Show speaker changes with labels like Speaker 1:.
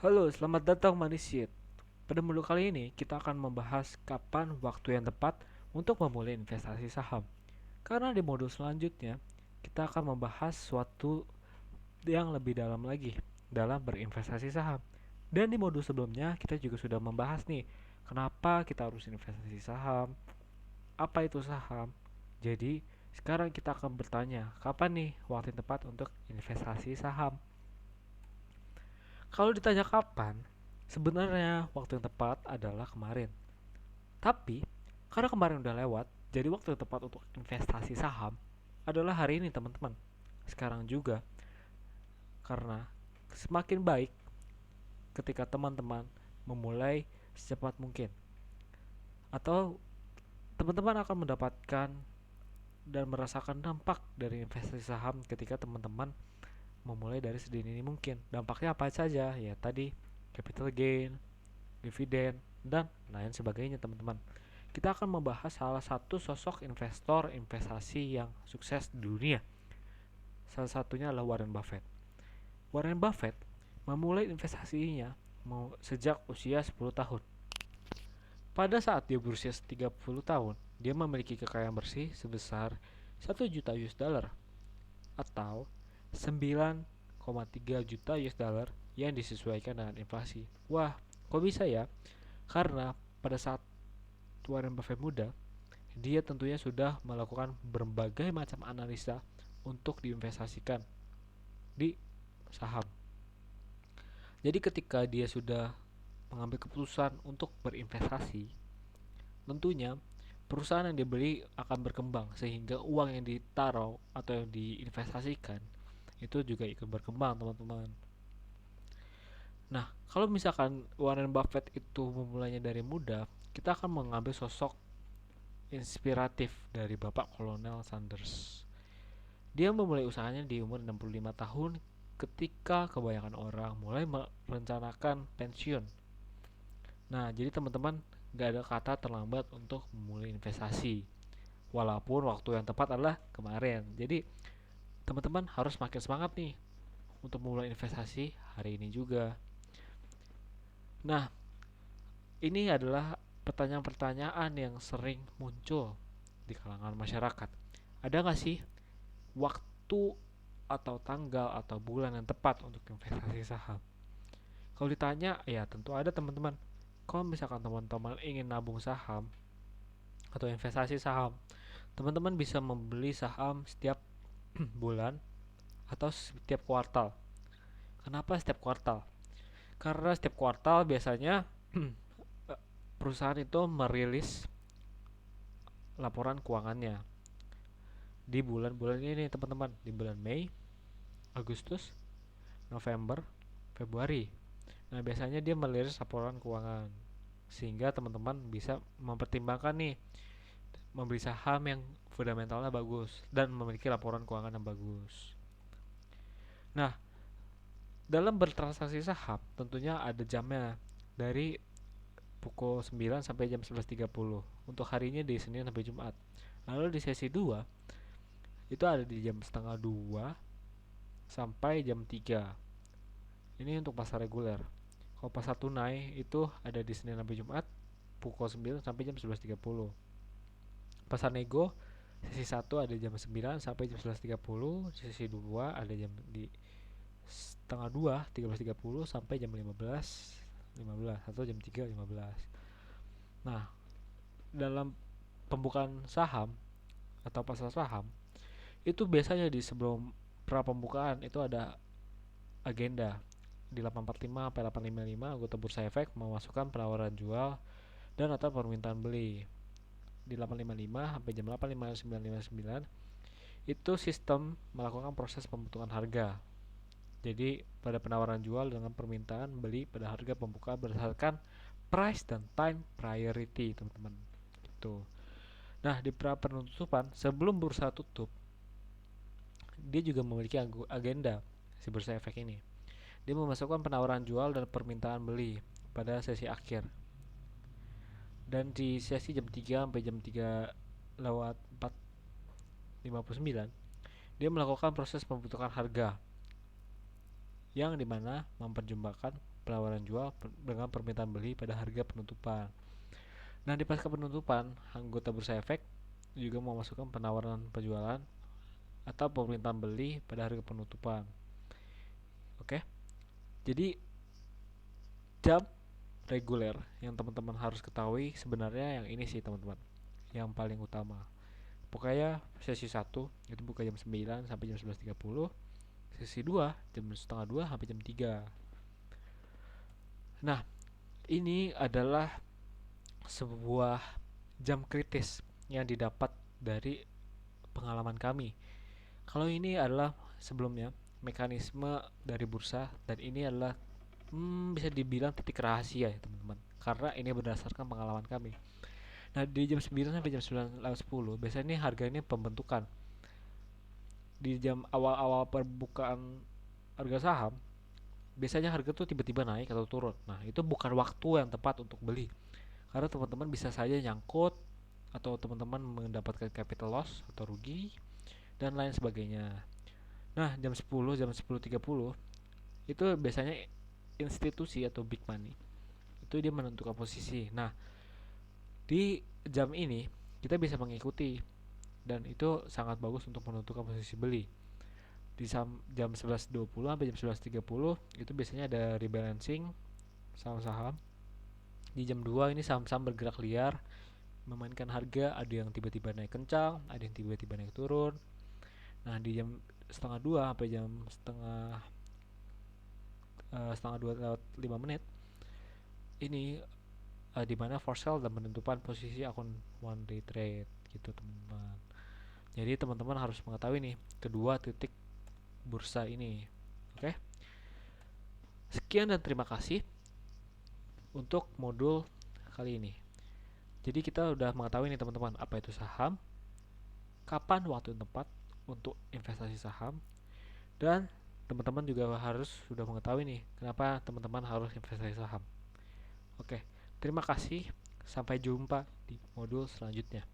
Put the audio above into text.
Speaker 1: Halo, selamat datang manusia. Pada modul kali ini, kita akan membahas kapan waktu yang tepat untuk memulai investasi saham. Karena di modul selanjutnya, kita akan membahas suatu yang lebih dalam lagi dalam berinvestasi saham. Dan di modul sebelumnya, kita juga sudah membahas nih, kenapa kita harus investasi saham, apa itu saham. Jadi, sekarang kita akan bertanya, kapan nih waktu yang tepat untuk investasi saham? Kalau ditanya kapan, sebenarnya waktu yang tepat adalah kemarin. Tapi, karena kemarin udah lewat, jadi waktu yang tepat untuk investasi saham adalah hari ini, teman-teman. Sekarang juga, karena semakin baik ketika teman-teman memulai secepat mungkin. Atau teman-teman akan mendapatkan dan merasakan dampak dari investasi saham ketika teman-teman memulai dari sedini mungkin. Dampaknya apa saja? Ya tadi, capital gain, dividen, dan lain sebagainya, teman-teman. Kita akan membahas salah satu sosok investor investasi yang sukses di dunia. Salah satunya adalah Warren Buffett. Warren Buffett memulai investasinya sejak usia 10 tahun. Pada saat dia berusia 30 tahun, dia memiliki kekayaan bersih sebesar 1 juta US dollar atau 9,3 juta US dollar yang disesuaikan dengan inflasi. Wah, kok bisa ya? Karena pada saat Warren Buffett muda, dia tentunya sudah melakukan berbagai macam analisa untuk diinvestasikan di saham. Jadi ketika dia sudah mengambil keputusan untuk berinvestasi, tentunya perusahaan yang dibeli akan berkembang sehingga uang yang ditaruh atau yang diinvestasikan itu juga ikut berkembang, teman-teman. Nah, kalau misalkan Warren Buffett itu memulainya dari muda, kita akan mengambil sosok inspiratif dari Bapak Kolonel Sanders. Dia memulai usahanya di umur 65 tahun ketika kebanyakan orang mulai merencanakan pensiun. Nah, jadi teman-teman gak ada kata terlambat untuk memulai investasi. Walaupun waktu yang tepat adalah kemarin. Jadi, teman-teman harus makin semangat nih untuk memulai investasi hari ini juga. Nah, ini adalah pertanyaan-pertanyaan yang sering muncul di kalangan masyarakat. Ada nggak sih waktu atau tanggal atau bulan yang tepat untuk investasi saham? Kalau ditanya, ya tentu ada, teman-teman. Kalau misalkan teman-teman ingin nabung saham atau investasi saham, teman-teman bisa membeli saham setiap bulan atau setiap kuartal. Kenapa setiap kuartal? Karena setiap kuartal biasanya perusahaan itu merilis laporan keuangannya di bulan-bulan ini, teman-teman, di bulan Mei, Agustus, November, Februari. Nah, biasanya dia merilis laporan keuangan sehingga teman-teman bisa mempertimbangkan nih membeli saham yang fundamentalnya bagus dan memiliki laporan keuangan yang bagus. Nah, dalam bertransaksi saham tentunya ada jamnya dari pukul 9 sampai jam 11.30 untuk harinya di Senin sampai Jumat. Lalu di sesi 2 itu ada di jam setengah 2 sampai jam 3. Ini untuk pasar reguler. Kalau pasar tunai itu ada di Senin sampai Jumat pukul 9 sampai jam 11.30. Pasar nego sesi 1 ada jam 9 sampai jam 11.30, sesi 2 ada jam di setengah 2 13.30 sampai jam 15.15 atau jam 3.15. Nah, dalam pembukaan saham atau pasar saham itu biasanya di sebelum pra pembukaan itu ada agenda di 845 sampai 855 anggota Bursa Efek memasukkan penawaran jual dan atau permintaan beli. Di 855 sampai jam 8.59 itu sistem melakukan proses pembentukan harga. Jadi pada penawaran jual dengan permintaan beli pada harga pembuka berdasarkan price dan time priority, teman-teman. Itu. Nah, di pra penutupan sebelum bursa tutup, dia juga memiliki agenda si bursa efek ini. Dia memasukkan penawaran jual dan permintaan beli pada sesi akhir. Dan di sesi jam 3 sampai jam 3 lewat 4.59 dia melakukan proses pembentukan harga. yang dimana memperjumpakan penawaran jual dengan permintaan beli pada harga penutupan. Nah, di pasca penutupan, anggota bursa efek juga memasukkan penawaran penjualan atau permintaan beli pada harga penutupan. Oke, jadi jam reguler yang teman-teman harus ketahui sebenarnya yang ini sih teman-teman, yang paling utama. Pokoknya sesi 1 itu buka jam 9 sampai jam 11.30, sesi 2 jam setengah 2 sampai jam 3. Nah, ini adalah sebuah jam kritis yang didapat dari pengalaman kami. Kalau ini adalah sebelumnya mekanisme dari bursa, dan ini adalah bisa dibilang titik rahasia ya teman-teman, karena ini berdasarkan pengalaman kami. Nah, di jam 9 sampai jam 9:10 biasanya ini harga ini pembentukan. Di jam awal-awal perbukaan harga saham, biasanya harga tuh tiba-tiba naik atau turun. Nah, itu bukan waktu yang tepat untuk beli, karena teman-teman bisa saja nyangkut atau teman-teman mendapatkan capital loss atau rugi dan lain sebagainya. Nah, jam 10:30 itu biasanya institusi atau big money itu dia menentukan posisi. Nah, di jam ini kita bisa mengikuti, dan itu sangat bagus untuk menentukan posisi beli. Di jam 11:20 sampai jam 11:30 itu biasanya ada rebalancing saham-saham. Di jam 2 ini saham-saham bergerak liar memainkan harga, ada yang tiba-tiba naik kencang, ada yang tiba-tiba naik turun. Nah, di jam setengah 2 sampai jam setengah 2 lewat 5 menit ini di mana for sale dan menentukan posisi akun one day trade gitu teman-teman. Jadi teman-teman harus mengetahui nih kedua titik bursa ini. Oke, sekian dan terima kasih untuk modul kali ini. Jadi kita udah mengetahui nih teman-teman, apa itu saham, kapan waktu yang tepat untuk investasi saham, dan teman-teman juga harus sudah mengetahui nih kenapa teman-teman harus investasi saham. Oke, terima kasih. Sampai jumpa di modul selanjutnya.